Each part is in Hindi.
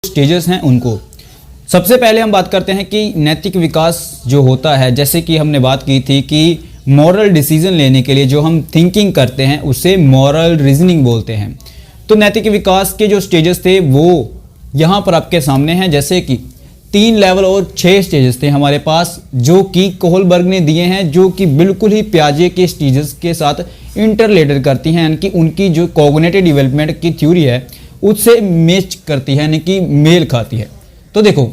स्टेजेस हैं उनको। सबसे पहले हम बात करते हैं कि नैतिक विकास जो होता है, जैसे कि हमने बात की थी कि मॉरल डिसीजन लेने के लिए जो हम थिंकिंग करते हैं उसे मॉरल रीजनिंग बोलते हैं। तो नैतिक विकास के जो स्टेजेस थे वो यहाँ पर आपके सामने हैं, जैसे कि 3 लेवल और 6 स्टेजेस थे हमारे पास, जो कि कोहलबर्ग ने दिए हैं, जो कि बिल्कुल ही पियाजे के स्टेजेस के साथ इंटरलेटेड करती हैं, यानी कि उनकी जो कॉग्निटिव डेवलपमेंट की थ्योरी है उससे मैच करती है, यानी कि मेल खाती है। तो देखो,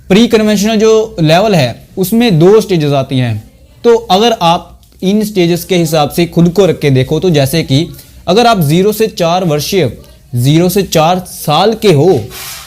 प्री कन्वेंशनल जो लेवल है उसमें 2 स्टेजेस आती हैं। तो अगर आप इन स्टेजेस के हिसाब से खुद को रख के देखो, तो जैसे कि अगर आप 0 से 4 वर्षीय 0 से 4 साल के हो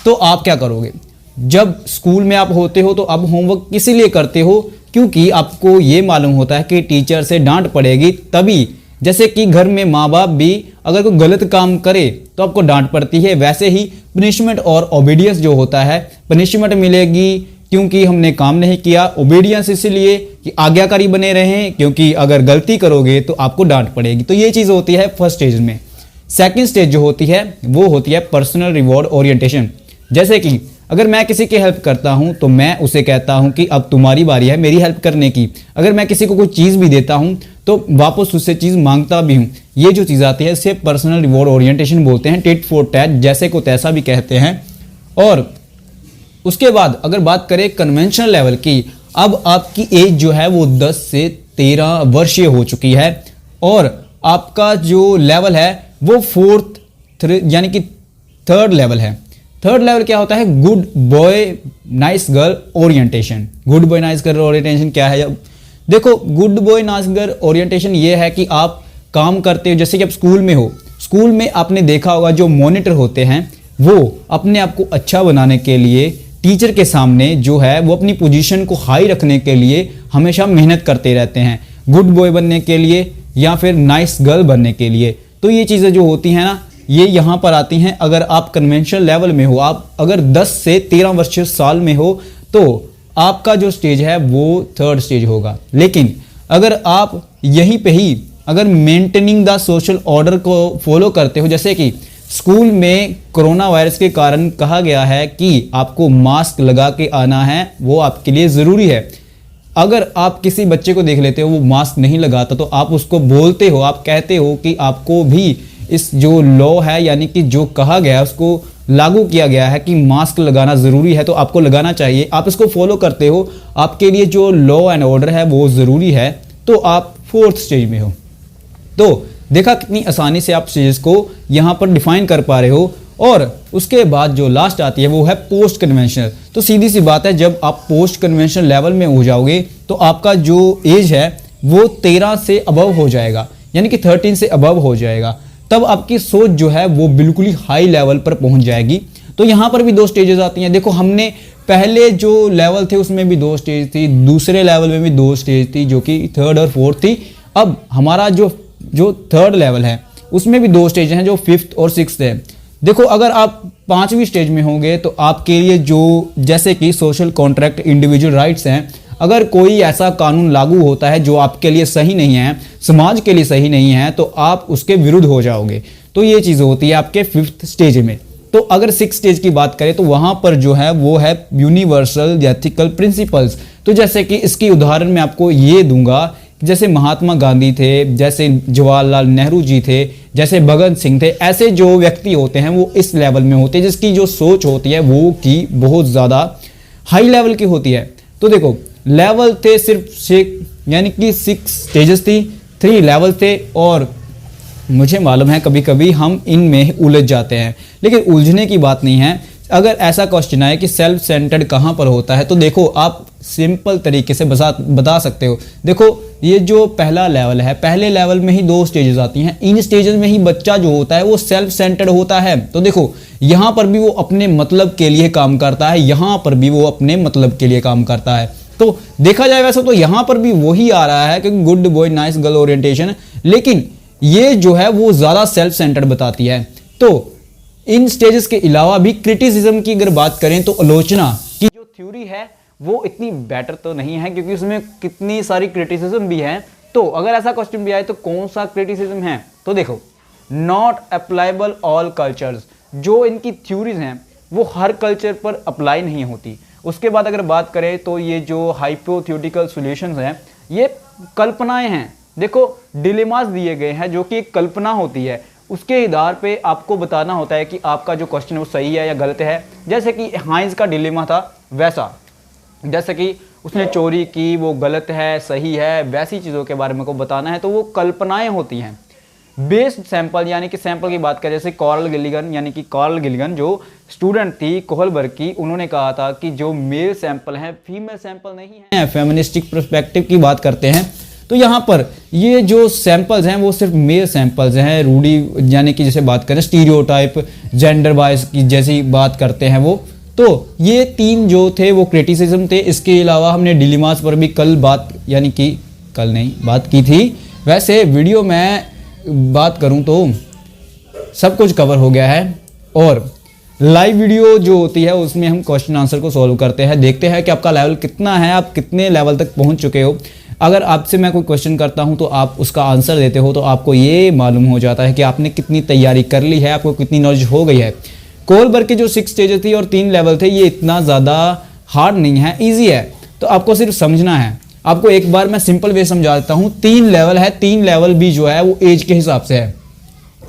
तो आप क्या करोगे? जब स्कूल में आप होते हो तो आप होमवर्क इसीलिए करते हो क्योंकि आपको ये मालूम होता है कि टीचर से डांट पड़ेगी, तभी। जैसे कि घर में माँ बाप भी अगर कोई गलत काम करे तो आपको डांट पड़ती है, वैसे ही पनिशमेंट और ओबीडियंस जो होता है, पनिशमेंट मिलेगी क्योंकि हमने काम नहीं किया, ओबीडियंस इसलिए कि आज्ञाकारी बने रहें, क्योंकि अगर गलती करोगे तो आपको डांट पड़ेगी। तो ये चीज़ होती है फर्स्ट स्टेज में। सेकंड स्टेज जो होती है वो होती है पर्सनल रिवॉर्ड ओरिएंटेशन। जैसे कि अगर मैं किसी की हेल्प करता हूं तो मैं उसे कहता हूं कि अब तुम्हारी बारी है मेरी हेल्प करने की। अगर मैं किसी को कोई चीज़ भी देता हूं तो वापस उससे चीज़ मांगता भी हूं। ये जो चीज़ आती है इसे पर्सनल रिवॉर्ड ओरिएंटेशन बोलते हैं, टिट फॉर टैट, जैसे को तैसा भी कहते हैं। और उसके बाद अगर बात करें कन्वेंशनल लेवल की, अब आपकी एज जो है वो 10 से 13 वर्षीय हो चुकी है और आपका जो लेवल है वो यानी कि थर्ड लेवल है। थर्ड लेवल क्या होता है? Good boy nice girl orientation. Good boy nice girl orientation क्या है? देखो, good boy nice girl orientation ये है कि आप काम करते हो, जैसे कि आप स्कूल में हो, स्कूल में आपने देखा होगा जो मॉनिटर होते हैं वो अपने आप को अच्छा बनाने के लिए टीचर के सामने जो है वो अपनी पोजीशन को हाई रखने के लिए हमेशा मेहनत करते रहते हैं, गुड बॉय बनने के लिए या फिर नाइस गर्ल बनने के लिए। तो ये चीज़ें जो होती हैं ना, ये यहाँ पर आती हैं अगर आप कन्वेंशनल लेवल में हो। आप अगर 10 से 13 वर्षीय साल में हो तो आपका जो स्टेज है वो थर्ड स्टेज होगा। लेकिन अगर आप यहीं पे ही अगर मेंटेनिंग द सोशल ऑर्डर को फॉलो करते हो, जैसे कि स्कूल में कोरोना वायरस के कारण कहा गया है कि आपको मास्क लगा के आना है, वो आपके लिए ज़रूरी है। अगर आप किसी बच्चे को देख लेते हो वो मास्क नहीं लगाता तो आप उसको बोलते हो, आप कहते हो कि आपको भी इस जो लॉ है, यानी कि जो कहा गया है उसको लागू किया गया है कि मास्क लगाना ज़रूरी है तो आपको लगाना चाहिए, आप इसको फॉलो करते हो, आपके लिए जो लॉ एंड ऑर्डर है वो ज़रूरी है, तो आप फोर्थ स्टेज में हो। तो देखा कितनी आसानी से आप स्टेजेस को यहाँ पर डिफाइन कर पा रहे हो। और उसके बाद जो लास्ट आती है वो है पोस्ट कन्वेंशनल। तो सीधी सी बात है, जब आप पोस्ट कन्वेंशनल लेवल में हो जाओगे तो आपका जो एज है वो 13 से अबव हो जाएगा, यानी कि 13 से अबव हो जाएगा। तब आपकी सोच जो है वो बिल्कुल ही हाई लेवल पर पहुंच जाएगी। तो यहाँ पर भी 2 स्टेजेस आती हैं। देखो, हमने पहले जो लेवल थे उसमें भी 2 स्टेज थी, दूसरे लेवल में भी 2 स्टेज थी जो कि थर्ड और फोर्थ थी। अब हमारा जो थर्ड लेवल है उसमें भी 2 स्टेज हैं जो 5th और 6th है। देखो, अगर आप 5वीं स्टेज में होंगे तो आपके लिए जो जैसे कि सोशल कॉन्ट्रैक्ट, इंडिविजुअल राइट्स हैं, अगर कोई ऐसा कानून लागू होता है जो आपके लिए सही नहीं है, समाज के लिए सही नहीं है, तो आप उसके विरुद्ध हो जाओगे। तो ये चीज़ होती है आपके 5th स्टेज में। तो अगर 6th स्टेज की बात करें तो वहाँ पर जो है वो है यूनिवर्सल एथिकल प्रिंसिपल्स। तो जैसे कि इसकी उदाहरण मैं आपको ये दूंगा, जैसे महात्मा गांधी थे, जैसे जवाहरलाल नेहरू जी थे, जैसे भगत सिंह थे, ऐसे जो व्यक्ति होते हैं वो इस लेवल में होते हैं जिसकी जो सोच होती है वो की बहुत ज़्यादा हाई लेवल की होती है। तो देखो, लेवल थे सिर्फ 6, यानी कि 6 स्टेजेस थी, 3 लेवल थे। और मुझे मालूम है कभी कभी हम इनमें उलझ जाते हैं, लेकिन उलझने की बात नहीं है। अगर ऐसा क्वेश्चन आए कि सेल्फ सेंटर्ड कहाँ पर होता है, तो देखो आप सिंपल तरीके से बता सकते हो। देखो, ये जो पहला लेवल है, पहले लेवल में ही 2 स्टेजेस आती हैं। इन स्टेजेस में ही बच्चा जो होता है वो सेल्फ सेंटर्ड होता है। तो देखो, यहाँ पर भी वो अपने मतलब के लिए काम करता है, यहाँ पर भी वो अपने मतलब के लिए काम करता है। तो देखा जाए वैसे तो यहाँ पर भी वही आ रहा है कि good boy nice girl orientation, लेकिन ये जो है वो ज़्यादा सेल्फ सेंटर्ड बताती है। तो इन स्टेजेस के अलावा भी क्रिटिसिज्म की अगर बात करें तो आलोचना की जो थ्योरी है वो इतनी बेटर तो नहीं है, क्योंकि उसमें कितनी सारी क्रिटिसिज्म भी है। तो अगर ऐसा क्वेश्चन भी आए तो कौन सा क्रिटिसिज्म है, तो देखो, नॉट अप्लाइबल ऑल कल्चर्स। जो इनकी थ्योरीज हैं वो हर कल्चर पर अप्लाई नहीं होती। उसके बाद अगर बात करें तो ये जो हाइपोथेटिकल सॉल्यूशंस हैं ये कल्पनाएं हैं। देखो डिलेमास दिए गए हैं जो कि एक कल्पना होती है, उसके आधार पे आपको बताना होता है कि आपका जो क्वेश्चन है वो सही है या गलत है। जैसे कि हाइंस का डिलेमा था वैसा, जैसे कि उसने चोरी की, वो गलत है सही है, वैसी चीज़ों के बारे में को बताना है तो वो कल्पनाएं होती हैं। बेस्ड सैंपल यानी कि सैंपल की बात करें, जैसे कार्ल गिलिगन यानी कि कार्ल गिलिगन जो स्टूडेंट थी कोहलबर्ग की, उन्होंने कहा था कि जो मेल सैंपल है फीमेल सैंपल नहीं है। फेमिनिस्टिक पर्सपेक्टिव की बात करते हैं तो यहाँ पर ये जो सैंपल्स हैं वो सिर्फ मेल सैंपल्स हैं। रूढ़ी यानी कि जैसे बात करें स्टीरियोटाइप, जेंडर बायस की जैसी बात करते हैं वो, तो ये 3 जो थे वो क्रिटिसिज्म थे। इसके अलावा हमने डिलेमास पर भी कल बात यानी कि कल नहीं बात की थी। वैसे वीडियो में बात करूं तो सब कुछ कवर हो गया है और लाइव वीडियो जो होती है उसमें हम क्वेश्चन आंसर को सॉल्व करते हैं, देखते हैं कि आपका लेवल कितना है, आप कितने लेवल तक पहुंच चुके हो। अगर आपसे मैं कोई क्वेश्चन करता हूं तो आप उसका आंसर देते हो तो आपको ये मालूम हो जाता है कि आपने कितनी तैयारी कर ली है, आपको कितनी नॉलेज हो गई है। कोहलबर्ग के जो 6 स्टेजेस थी और 3 लेवल थे ये इतना ज़्यादा हार्ड नहीं है, ईजी है। तो आपको सिर्फ समझना है। आपको एक बार मैं सिंपल वे समझा देता हूँ। 3 लेवल है, 3 लेवल भी जो है वो एज के हिसाब से है।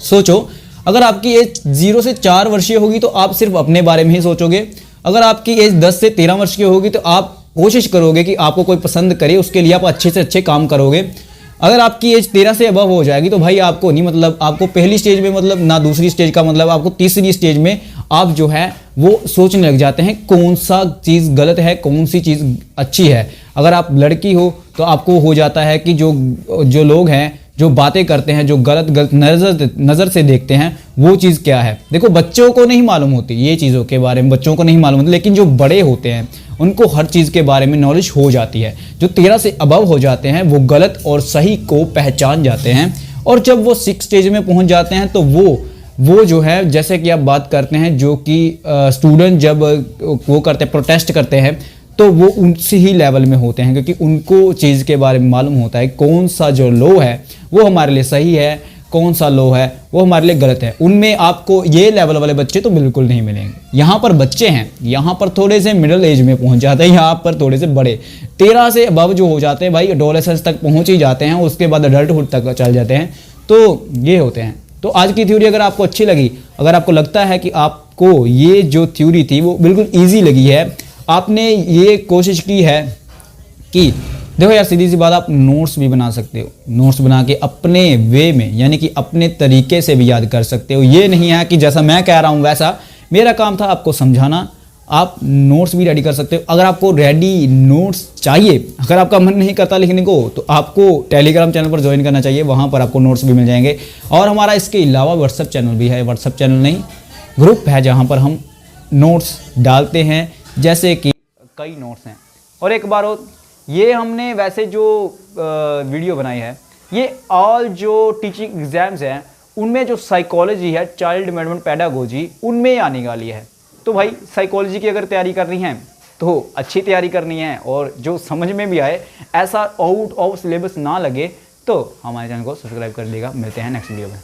सोचो अगर आपकी एज 0 से 4 वर्षीय होगी तो आप सिर्फ अपने बारे में ही सोचोगे। अगर आपकी एज 10 से 13 वर्ष की होगी तो आप कोशिश करोगे कि आपको कोई पसंद करे, उसके लिए आप अच्छे से अच्छे काम करोगे। अगर आपकी एज 13 से अबव हो जाएगी तो भाई आपको नहीं, मतलब आपको पहली स्टेज में मतलब ना दूसरी स्टेज का मतलब आपको तीसरी स्टेज में आप जो है वो सोचने लग जाते हैं कौन सा चीज़ गलत है, कौन सी चीज़ अच्छी है। अगर आप लड़की हो तो आपको हो जाता है कि जो लोग हैं जो बातें करते हैं, जो गलत नज़र से देखते हैं वो चीज़ क्या है। देखो बच्चों को नहीं मालूम होती ये चीज़ों के बारे में, बच्चों को नहीं मालूम होती, लेकिन जो बड़े होते हैं उनको हर चीज़ के बारे में नॉलेज हो जाती है। जो 13 से अबव हो जाते हैं वो गलत और सही को पहचान जाते हैं और जब वो 6 स्टेज में पहुंच जाते हैं तो वो जो है, जैसे कि आप बात करते हैं जो कि स्टूडेंट जब वो करते हैं प्रोटेस्ट करते हैं तो वो उनसे ही लेवल में होते हैं, क्योंकि उनको चीज़ के बारे में मालूम होता है कौन सा जो लो है वो हमारे लिए सही है, कौन सा लो है वो हमारे लिए गलत है। उनमें आपको ये लेवल वाले बच्चे तो बिल्कुल नहीं मिलेंगे। यहाँ पर बच्चे हैं, यहाँ पर थोड़े से मिडिल एज में पहुँच जाते हैं, यहाँ पर थोड़े से बड़े 13 से अबव जो हो जाते हैं भाई एडोलेसेंस तक पहुँच ही जाते हैं, उसके बाद अडल्टहुड तक चल जाते हैं। तो ये होते हैं। तो आज की थ्योरी अगर आपको अच्छी लगी, अगर आपको लगता है कि आपको ये जो थ्योरी थी वो बिल्कुल ईजी लगी है, आपने ये कोशिश की है कि देखो यार सीधी सी बात, आप नोट्स भी बना सकते हो, नोट्स बना के अपने वे में यानी कि अपने तरीके से भी याद कर सकते हो। ये नहीं है कि जैसा मैं कह रहा हूँ वैसा, मेरा काम था आपको समझाना। आप नोट्स भी रेडी कर सकते हो। अगर आपको रेडी नोट्स चाहिए, अगर आपका मन नहीं करता लिखने को, तो आपको टेलीग्राम चैनल पर ज्वाइन करना चाहिए, वहाँ पर आपको नोट्स भी मिल जाएंगे। और हमारा इसके अलावा व्हाट्सएप चैनल भी है, व्हाट्सएप चैनल नहीं ग्रुप है जहाँ पर हम नोट्स डालते हैं, जैसे कि कई नोट्स हैं। और एक बार ये हमने वैसे जो वीडियो बनाई है ये ऑल जो टीचिंग एग्जाम्स हैं उनमें जो साइकोलॉजी है, चाइल्ड डेवलपमेंट पेडागोजी, उनमें आने वाली है। तो भाई साइकोलॉजी की अगर तैयारी करनी है तो अच्छी तैयारी करनी है और जो समझ में भी आए, ऐसा आउट ऑफ सिलेबस ना लगे, तो हमारे चैनल को सब्सक्राइब कर लीजिएगा। मिलते हैं नेक्स्ट वीडियो में।